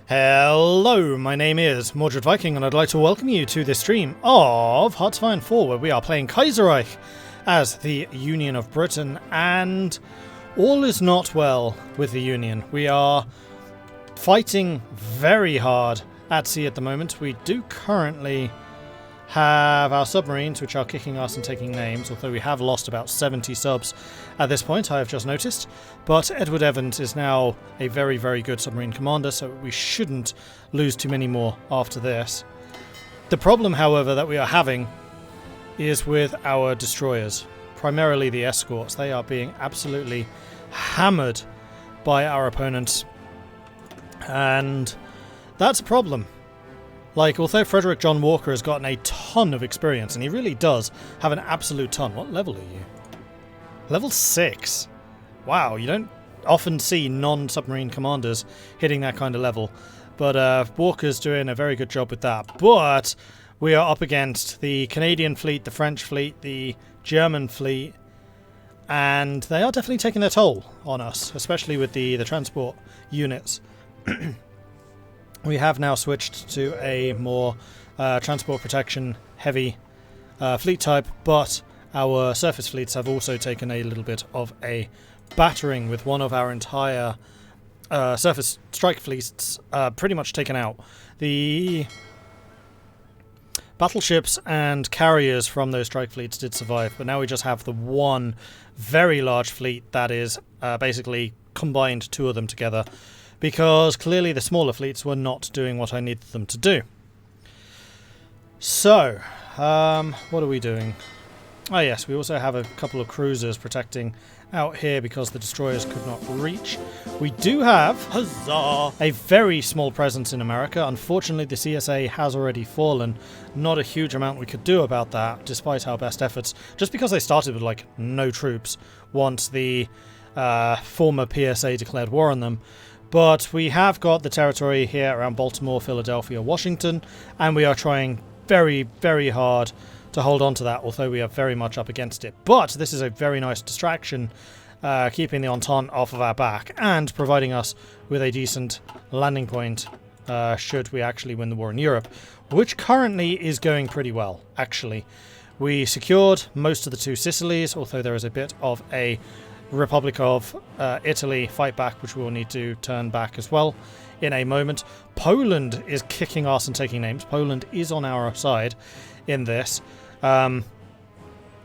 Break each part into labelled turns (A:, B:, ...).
A: Hello, my name is Mordred Viking, and I'd like to welcome you to this stream of Hearts of Iron 4, where we are playing Kaiserreich as the Union of Britain, and all is not well with the Union. We are fighting very hard at sea at the moment. We do currently have our submarines, which are kicking us and taking names, although we have lost about 70 subs at this point, I have just noticed. But Edward Evans is now a very, very good submarine commander, so we shouldn't lose too many more after this. The problem, however, that we are having is with our destroyers, primarily the escorts. They are being absolutely hammered by our opponents, and that's a problem. Like, although Frederick John Walker has gotten a ton of experience, and he really does have an absolute ton. What level are you? Level 6. Wow, you don't often see non-submarine commanders hitting that kind of level. But Walker's doing a very good job with that. But we are up against the Canadian fleet, the French fleet, the German fleet, and they are definitely taking their toll on us, especially with the transport units. We have now switched to a more transport protection heavy fleet type, but our surface fleets have also taken a little bit of a battering, with one of our entire surface strike fleets pretty much taken out. The battleships and carriers from those strike fleets did survive, but now we just have the one very large fleet that is basically combined two of them together, because clearly the smaller fleets were not doing what I needed them to do. So, what are we doing? Oh yes, we also have a couple of cruisers protecting out here because the destroyers could not reach. We do have, huzzah, a very small presence in America. Unfortunately, the CSA has already fallen. Not a huge amount we could do about that, despite our best efforts, just because they started with like no troops once the former PSA declared war on them. But we have got the territory here around Baltimore, Philadelphia, Washington, and we are trying very, very hard to hold on to that, although we are very much up against it. But this is a very nice distraction, keeping the Entente off of our back and providing us with a decent landing point should we actually win the war in Europe, which currently is going pretty well, actually. We secured most of the two Sicilies, although there is a bit of a Republic of Italy fight back, which we will need to turn back as well in a moment. Poland is kicking ass and taking names. Poland is on our side in this.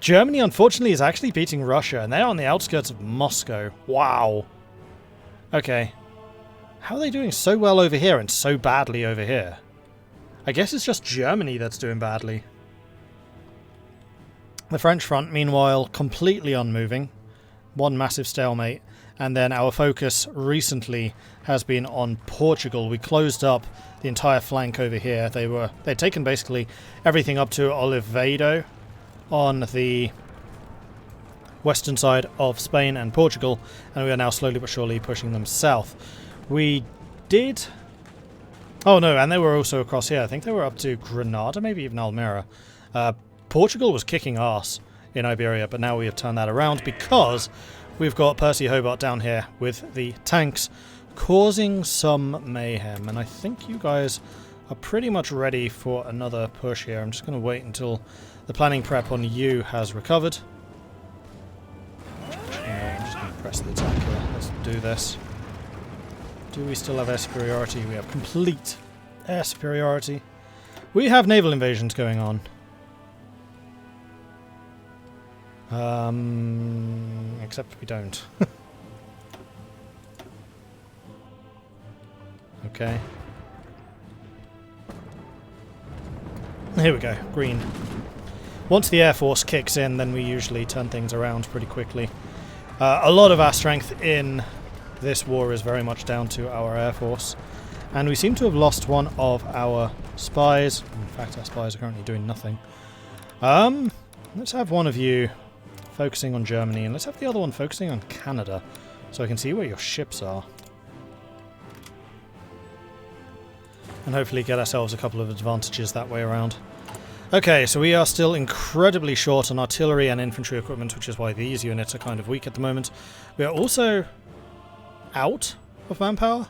A: Germany, unfortunately, is actually beating Russia, and they're on the outskirts of Moscow. Wow. Okay. How are they doing so well over here and so badly over here? I guess it's just Germany that's doing badly. The French front, meanwhile, completely unmoving. One massive stalemate, and then our focus recently has been on Portugal. We closed up the entire flank over here. They'd taken basically everything up to Olivedo on the western side of Spain and Portugal, and we are now slowly but surely pushing them south. We did... Oh no, and they were also across here. I think they were up to Granada, maybe even Almera. Portugal was kicking ass in Iberia, but now we have turned that around because we've got Percy Hobart down here with the tanks causing some mayhem, and I think you guys are pretty much ready for another push here. I'm just going to wait until the planning prep on you has recovered. Actually, no, I'm just going to press the attack here. Let's do this. Do we still have air superiority? We have complete air superiority. We have naval invasions going on. Except we don't. Okay. Here we go, green. Once the Air Force kicks in, then we usually turn things around pretty quickly. A lot of our strength in this war is very much down to our Air Force. And we seem to have lost one of our spies. In fact, our spies are currently doing nothing. Let's have one of you focusing on Germany, and let's have the other one focusing on Canada, so I can see where your ships are. And hopefully get ourselves a couple of advantages that way around. Okay, so we are still incredibly short on artillery and infantry equipment, which is why these units are kind of weak at the moment. We are also out of manpower.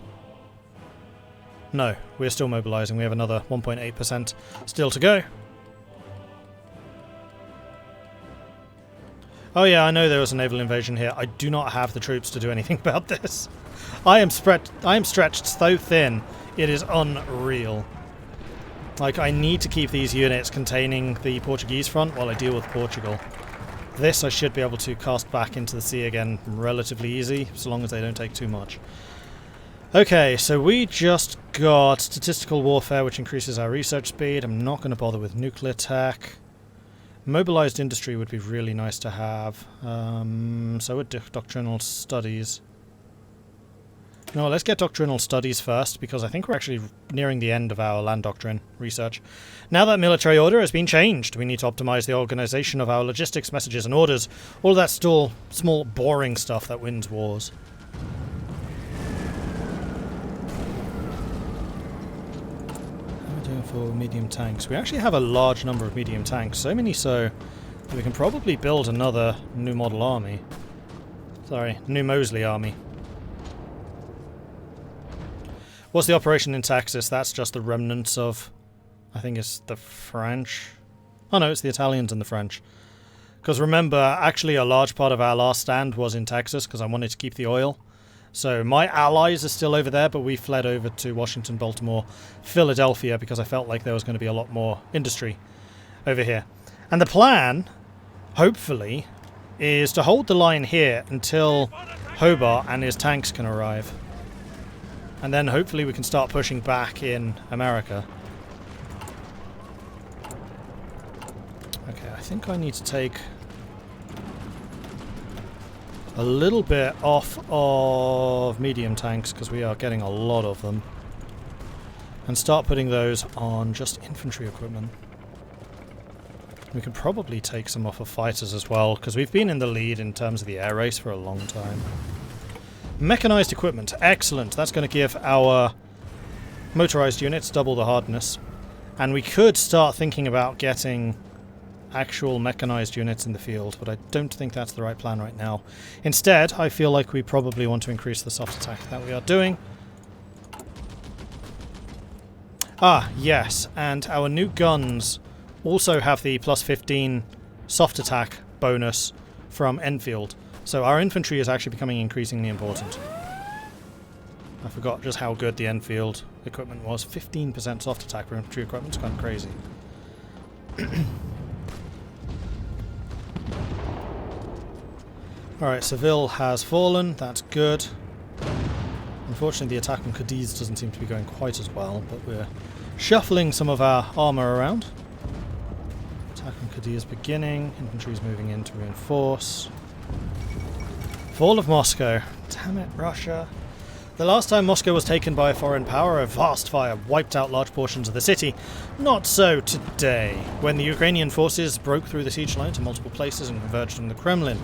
A: No, we're still mobilizing. We have another 1.8% still to go. Oh yeah, I know there was a naval invasion here. I do not have the troops to do anything about this. I am stretched so thin. It is unreal. Like, I need to keep these units containing the Portuguese front while I deal with Portugal. This I should be able to cast back into the sea again relatively easy, so long as they don't take too much. Okay, so we just got statistical warfare, which increases our research speed. I'm not going to bother with nuclear tech. Mobilized industry would be really nice to have. So would doctrinal studies. No, let's get doctrinal studies first, because I think we're actually nearing the end of our land doctrine research. Now that military order has been changed, we need to optimize the organization of our logistics, messages, and orders. All of that still small, boring stuff that wins wars. How are we doing for medium tanks? We actually have a large number of medium tanks, so many so that we can probably build another new model army. Sorry, new Mosley army. What's the operation in Texas? That's just the remnants of, I think it's the French. Oh no, it's the Italians and the French. Because remember, actually a large part of our last stand was in Texas because I wanted to keep the oil. So my allies are still over there, but we fled over to Washington, Baltimore, Philadelphia because I felt like there was going to be a lot more industry over here. And the plan, hopefully, is to hold the line here until Hobart and his tanks can arrive. And then hopefully we can start pushing back in America. Okay, I think I need to take a little bit off of medium tanks because we are getting a lot of them. And start putting those on just infantry equipment. We could probably take some off of fighters as well because we've been in the lead in terms of the air race for a long time. Mechanized equipment. Excellent. That's going to give our motorized units double the hardness. And we could start thinking about getting actual mechanized units in the field, but I don't think that's the right plan right now. Instead, I feel like we probably want to increase the soft attack that we are doing. Ah, yes. And our new guns also have the plus 15 soft attack bonus from Enfield. So our infantry is actually becoming increasingly important. I forgot just how good the Enfield equipment was. 15% soft attack for infantry equipment is kind of crazy. Alright, Seville has fallen. That's good. Unfortunately, the attack on Cadiz doesn't seem to be going quite as well, but we're shuffling some of our armour around. Attack on Cadiz beginning. Infantry is moving in to reinforce. Fall of Moscow. Damn it, Russia. The last time Moscow was taken by a foreign power, a vast fire wiped out large portions of the city. Not so today, when the Ukrainian forces broke through the siege line to multiple places and converged on the Kremlin.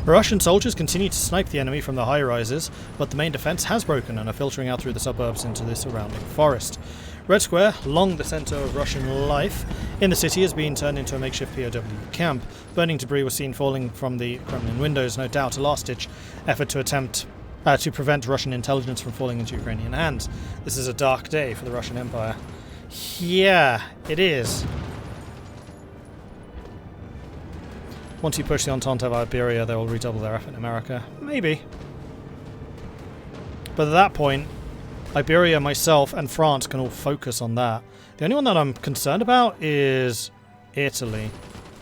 A: Russian soldiers continue to snipe the enemy from the high-rises, but the main defense has broken and are filtering out through the suburbs into the surrounding forest. Red Square, long the center of Russian life in the city, has been turned into a makeshift POW camp. Burning debris was seen falling from the Kremlin windows, no doubt a last-ditch effort to prevent Russian intelligence from falling into Ukrainian hands. This is a dark day for the Russian Empire. Yeah, it is. Once you push the Entente of Iberia, they will redouble their effort in America. Maybe. But at that point, Iberia, myself, and France can all focus on that. The only one that I'm concerned about is Italy.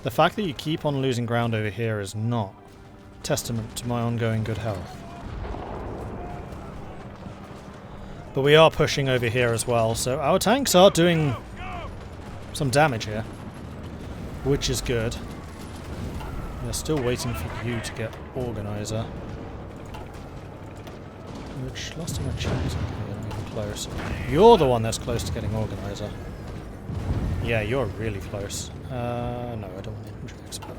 A: The fact that you keep on losing ground over here is not testament to my ongoing good health. But we are pushing over here as well, so our tanks are doing some damage here, which is good. We're still waiting for you to get Organizer. Which, last time I checked, you're not even close. You're the one that's close to getting Organizer. Yeah, you're really close. No, I don't want infantry expert.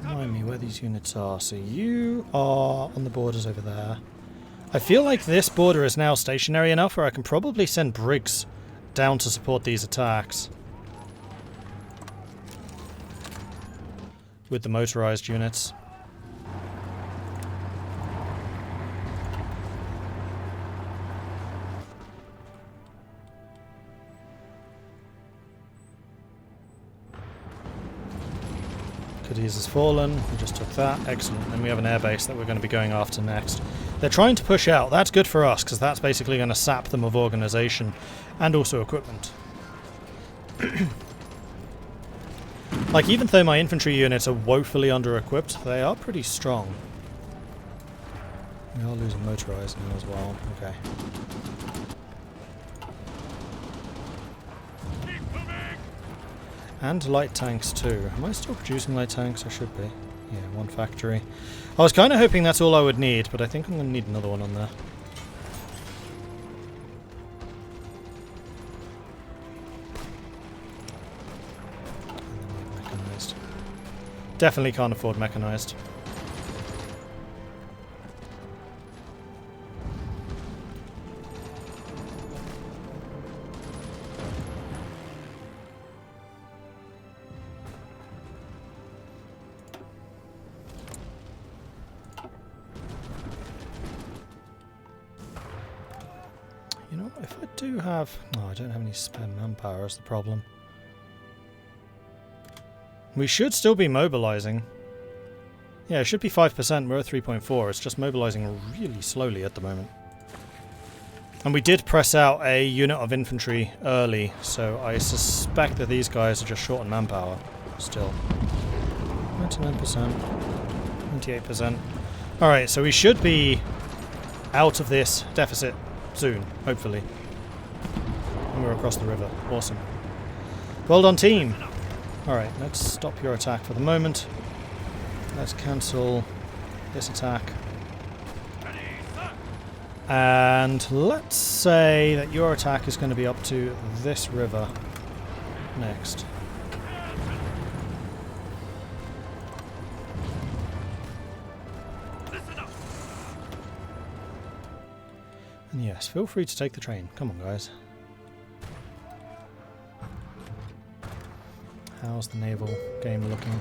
A: Remind me where these units are. So you are on the borders over there. I feel like this border is now stationary enough where I can probably send Briggs down to support these attacks. With the motorized units. Cadiz has fallen. We just took that. Excellent. And we have an airbase that we're going to be going after next. They're trying to push out. That's good for us, because that's basically going to sap them of organisation and also equipment. Like, even though my infantry units are woefully under-equipped, they are pretty strong. We are losing motorized now as well. Okay. And light tanks too. Am I still producing light tanks? I should be. Yeah, one factory. I was kind of hoping that's all I would need, but I think I'm going to need another one on there. Mechanized. Definitely can't afford mechanized. You know, if I do have... Oh, I don't have any spare manpower is the problem. We should still be mobilizing. Yeah, it should be 5%. We're at 3.4. It's just mobilizing really slowly at the moment. And we did press out a unit of infantry early, so I suspect that these guys are just short on manpower still. 99%. 98%. Alright, so we should be out of this deficit soon, hopefully. And we're across the river. Awesome. Well done, team! Alright, let's stop your attack for the moment. Let's cancel this attack. And let's say that your attack is going to be up to this river next. And yes, feel free to take the train. Come on, guys. How's the naval game looking?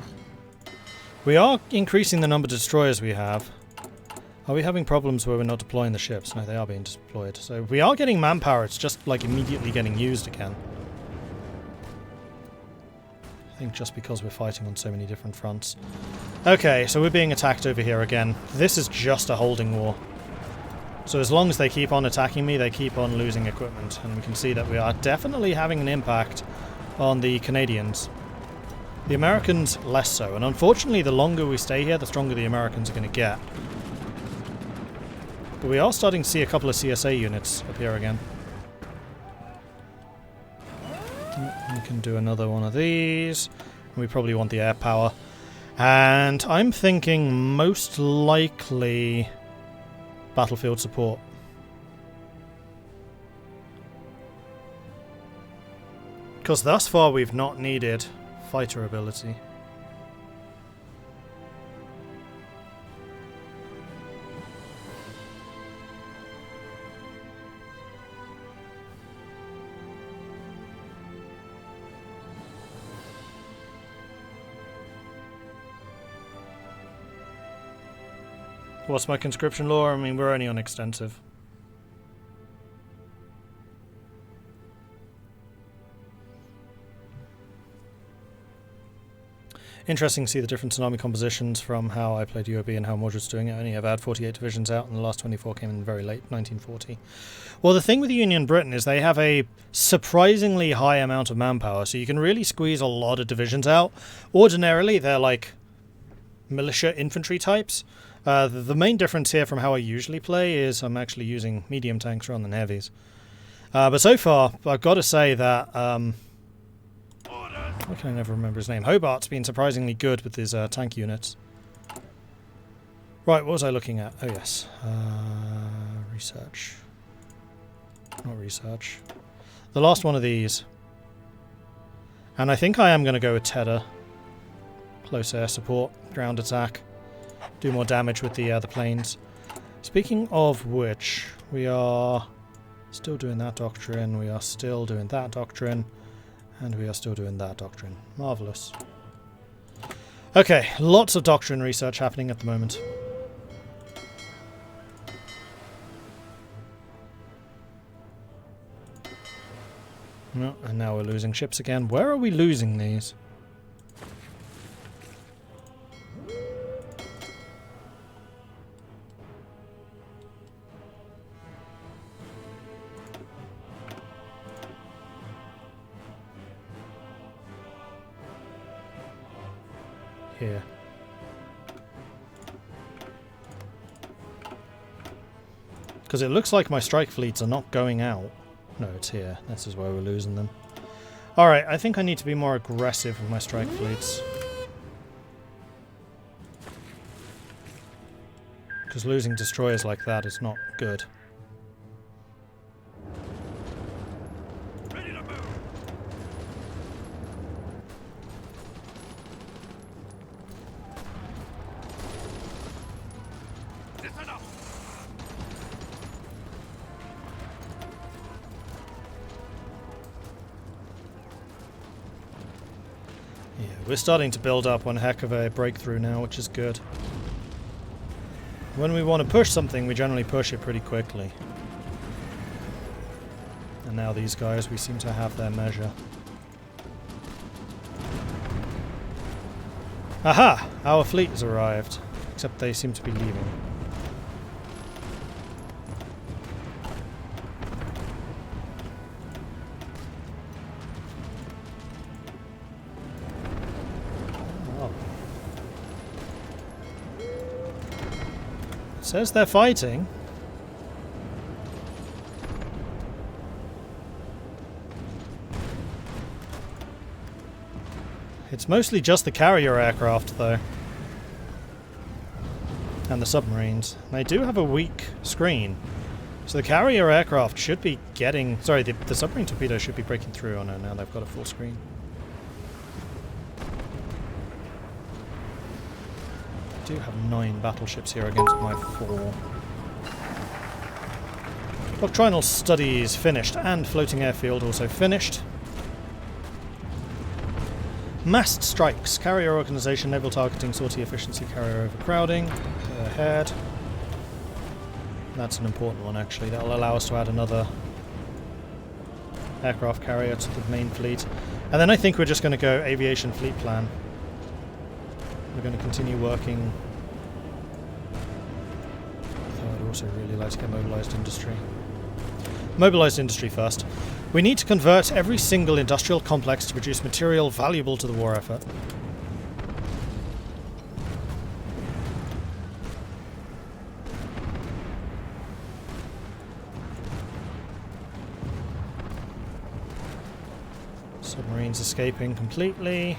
A: We are increasing the number of destroyers we have. Are we having problems where we're not deploying the ships? No, they are being deployed. So we are getting manpower, it's just like immediately getting used again. I think just because we're fighting on so many different fronts. Okay, so we're being attacked over here again. This is just a holding war. So as long as they keep on attacking me, they keep on losing equipment. And we can see that we are definitely having an impact on the Canadians. The Americans, less so. And unfortunately, the longer we stay here, the stronger the Americans are going to get. But we are starting to see a couple of CSA units appear again. We can do another one of these. We probably want the air power. And I'm thinking most likely battlefield support. Because thus far we've not needed fighter ability. What's my conscription law? I mean, we're only on extensive. Interesting to see the difference in army compositions from how I played UOB and how Mordred's doing it. I only have had 48 divisions out, and the last 24 came in very late, 1940. Well, the thing with Union Britain is they have a surprisingly high amount of manpower, so you can really squeeze a lot of divisions out. Ordinarily, they're like militia infantry types. The main difference here from how I usually play is I'm actually using medium tanks rather than heavies. But so far, I've got to say that... why can I never remember his name? Hobart's been surprisingly good with his tank units. Right, what was I looking at? Oh yes. Research. Not research. The last one of these. And I think I am going to go with Tedder. Close air support, ground attack. Do more damage with the planes. Speaking of which, we are still doing that doctrine, we are still doing that doctrine, and we are still doing that doctrine. Marvellous. Okay, lots of doctrine research happening at the moment. No, and now we're losing ships again. Where are we losing these? here. Because it looks like my strike fleets are not going out. No, it's here. This is where we're losing them. Alright, I think I need to be more aggressive with my strike fleets. Because losing destroyers like that is not good.
B: Ready to move. Listen up.
A: Yeah, we're starting to build up one heck of a breakthrough now, which is good. When we want to push something, we generally push it pretty quickly. And now these guys, we seem to have their measure. Aha! Our fleet has arrived. Except they seem to be leaving. Says they're fighting. It's mostly just the carrier aircraft, though. And the submarines. They do have a weak screen. So the carrier aircraft should be getting... Sorry, the submarine torpedoes should be breaking through. Oh no, now they've got a full screen. I do have 9 battleships here against my 4. Doctrinal studies finished, and floating airfield also finished. Massed strikes, carrier organization, naval targeting, sortie efficiency, carrier overcrowding. Go ahead. That's an important one actually. That'll allow us to add another aircraft carrier to the main fleet. And then I think we're just going to go aviation fleet plan. We're going to continue working. Though I'd also really like to get mobilized industry. Mobilized industry first. We need to convert every single industrial complex to produce material valuable to the war effort. Submarines escaping completely.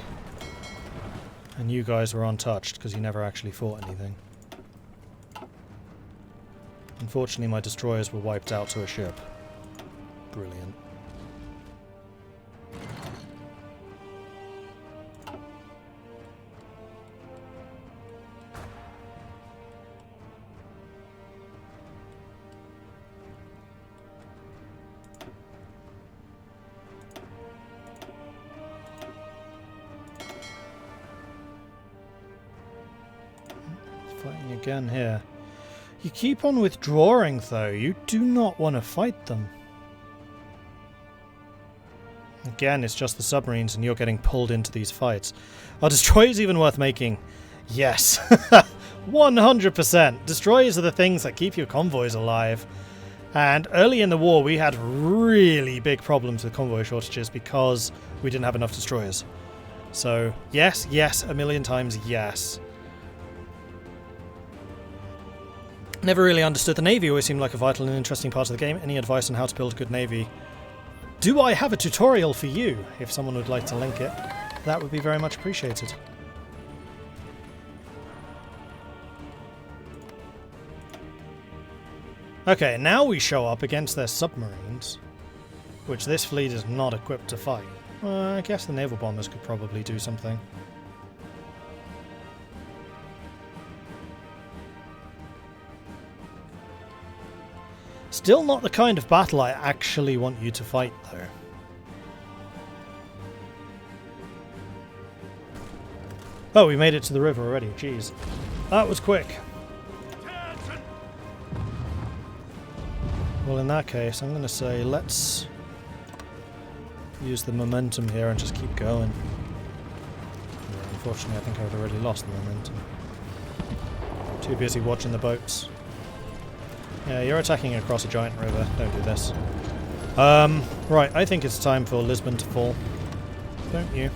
A: And you guys were untouched because you never actually fought anything. Unfortunately, my destroyers were wiped out to a ship. Brilliant. Fighting again here. You keep on withdrawing, though. You do not want to fight them. Again, it's just the submarines, and you're getting pulled into these fights. Are destroyers even worth making? Yes. 100%. Destroyers are the things that keep your convoys alive. And early in the war, we had really big problems with convoy shortages because we didn't have enough destroyers. So, yes, yes, a million times yes. Never really understood the Navy, always seemed like a vital and interesting part of the game. Any advice on how to build a good Navy? Do I have a tutorial for you? If someone would like to link it, that would be very much appreciated. Okay, now we show up against their submarines, which this fleet is not equipped to fight. I guess the naval bombers could probably do something. Still not the kind of battle I actually want you to fight, though. Oh, we made it to the river already. Jeez. That was quick. Well, in that case, I'm going to say let's use the momentum here and just keep going. Yeah, unfortunately, I think I've already lost the momentum. Too busy watching the boats. Yeah, you're attacking across a giant river. Don't do this. Right, I think it's time for Lisbon to fall. Don't you?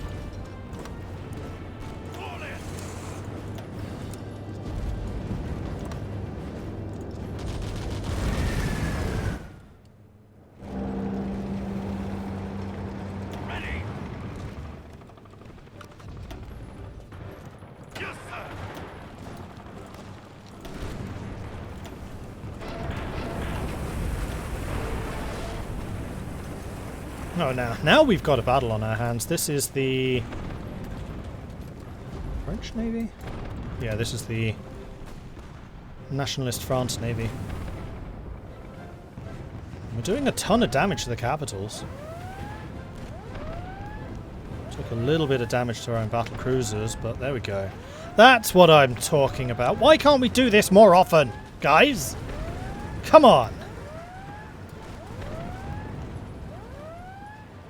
A: Oh, now we've got a battle on our hands. This is the French Navy? Yeah, this is the Nationalist France Navy. We're doing a ton of damage to the capitals. Took a little bit of damage to our own battle cruisers, but there we go. That's what I'm talking about. Why can't we do this more often, guys? Come on.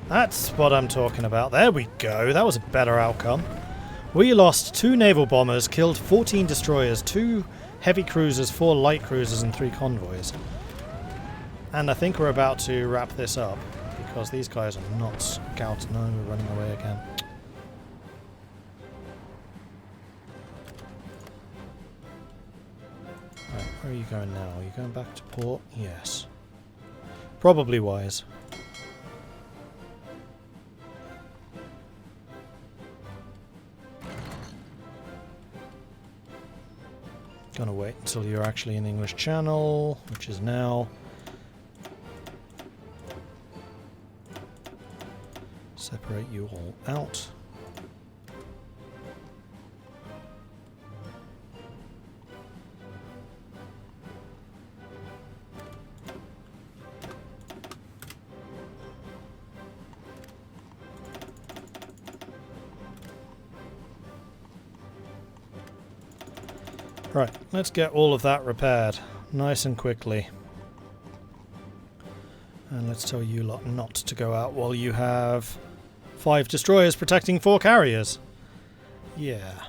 A: That's what I'm talking about. There we go. That was a better outcome. We lost 2 naval bombers, killed 14 destroyers, 2 heavy cruisers, 4 light cruisers, and 3 convoys. And I think we're about to wrap this up, because these guys are not scouts. No, we're running away again. Right, where are you going now? Are you going back to port? Yes. Probably wise. Gonna wait until you're actually in the English Channel, which is now. Separate you all out. Right, let's get all of that repaired nice and quickly. And let's tell you lot not to go out while you have 5 destroyers protecting 4 carriers. Yeah.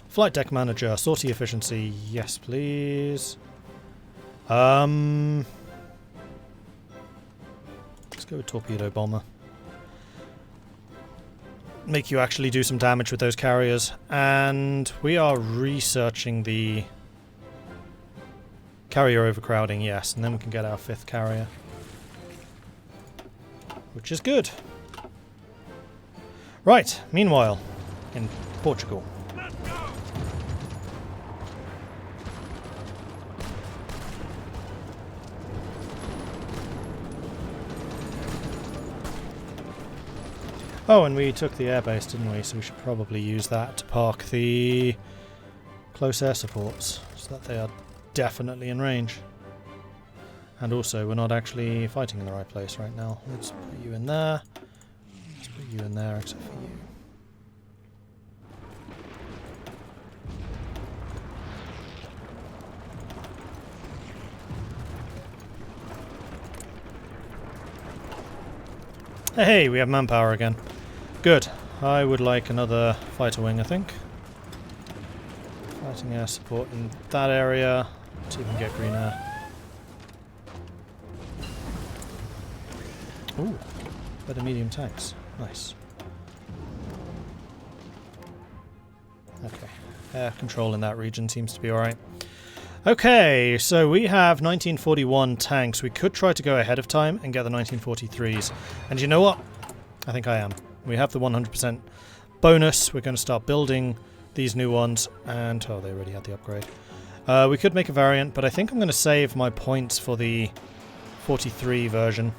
A: Flight deck manager, sortie efficiency, yes please. Let's go with torpedo bomber. Make you actually do some damage with those carriers, and we are researching the carrier overcrowding, yes, and then we can get our 5th carrier, which is good. Right, meanwhile, in Portugal. Oh, and we took the airbase, didn't we? So we should probably use that to park the close air supports, so that they are definitely in range. And also, we're not actually fighting in the right place right now. Let's put you in there. Let's put you in there, except for you. Hey, we have manpower again. Good. I would like another fighter wing, I think. Fighting air support in that area. See if we can get green air. Ooh, better medium tanks. Nice. Okay. Air control in that region seems to be alright. Okay, so we have 1941 tanks. We could try to go ahead of time and get the 1943s. And you know what? I think I am. We have the 100% bonus. We're going to start building these new ones. And, oh, they already had the upgrade. We could make a variant, but I think I'm going to save my points for the 43 version.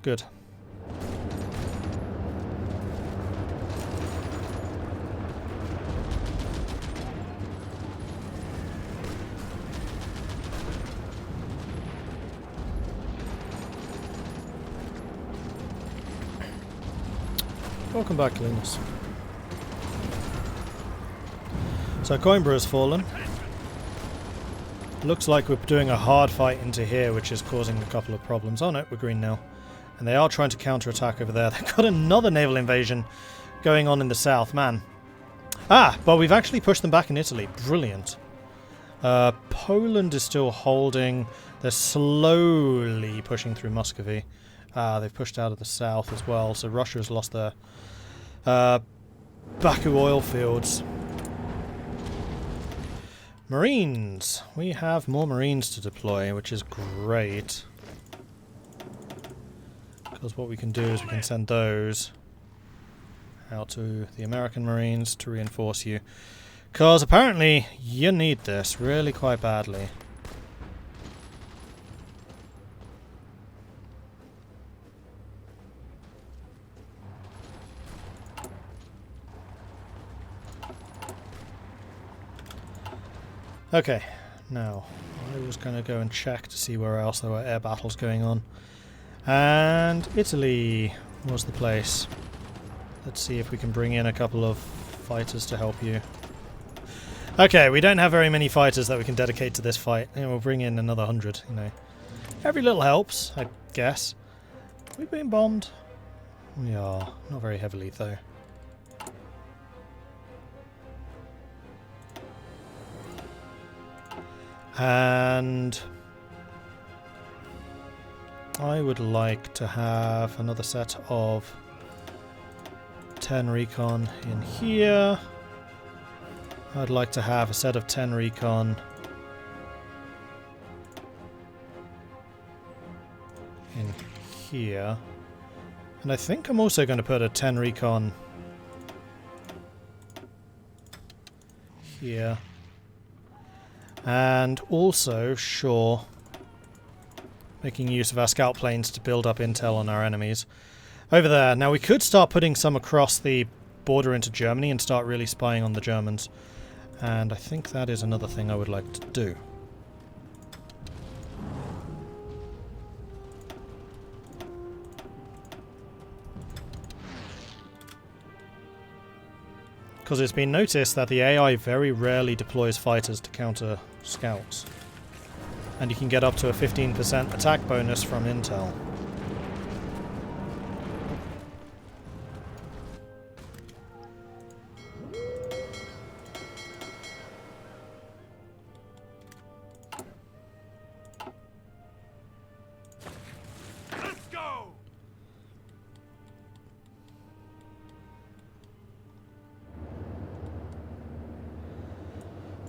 A: Good. Welcome back, Linus. So Coimbra has fallen. Looks like we're doing a hard fight into here, which is causing a couple of problems. Oh no, we're green now. And they are trying to counterattack over there. They've got another naval invasion going on in the south, man. Ah, but we've actually pushed them back in Italy. Brilliant. Poland is still holding. They're slowly pushing through Muscovy. They've pushed out of the south as well, so Russia has lost their Baku oil fields. Marines! We have more Marines to deploy, which is great. Because what we can do is we can send those out to the American Marines to reinforce you. Because apparently you need this really quite badly. Okay, now I was going to go and check to see where else there were air battles going on. And Italy was the place. Let's see if we can bring in a couple of fighters to help you. Okay, we don't have very many fighters that we can dedicate to this fight. And we'll bring in another 100, you know. Every little helps, I guess. Are we being bombed? We are. Not very heavily, though. And I would like to have another set of 10 recon in here. I'd like to have a set of 10 recon in here. And I think I'm also going to put a 10 recon here. And also, sure, making use of our scout planes to build up intel on our enemies. Over there. Now we could start putting some across the border into Germany and start really spying on the Germans. And I think that is another thing I would like to do. Because it's been noticed that the AI very rarely deploys fighters to counter scouts. And you can get up to a 15% attack bonus from intel.
B: Let's go!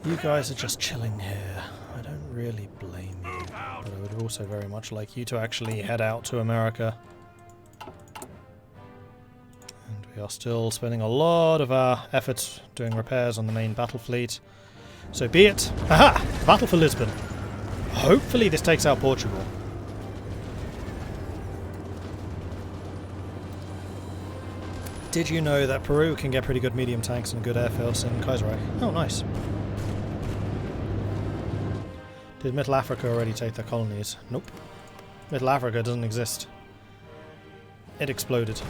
A: You guys are just chilling here. I don't really blame you, but I would also very much like you to actually head out to America. And we are still spending a lot of our efforts doing repairs on the main battle fleet. So be it. Aha! Battle for Lisbon. Hopefully this takes out Portugal. Did you know that Peru can get pretty good medium tanks and good air force in Kaiserreich? Oh, nice. Did Middle Africa already take their colonies? Nope. Middle Africa doesn't exist. It exploded.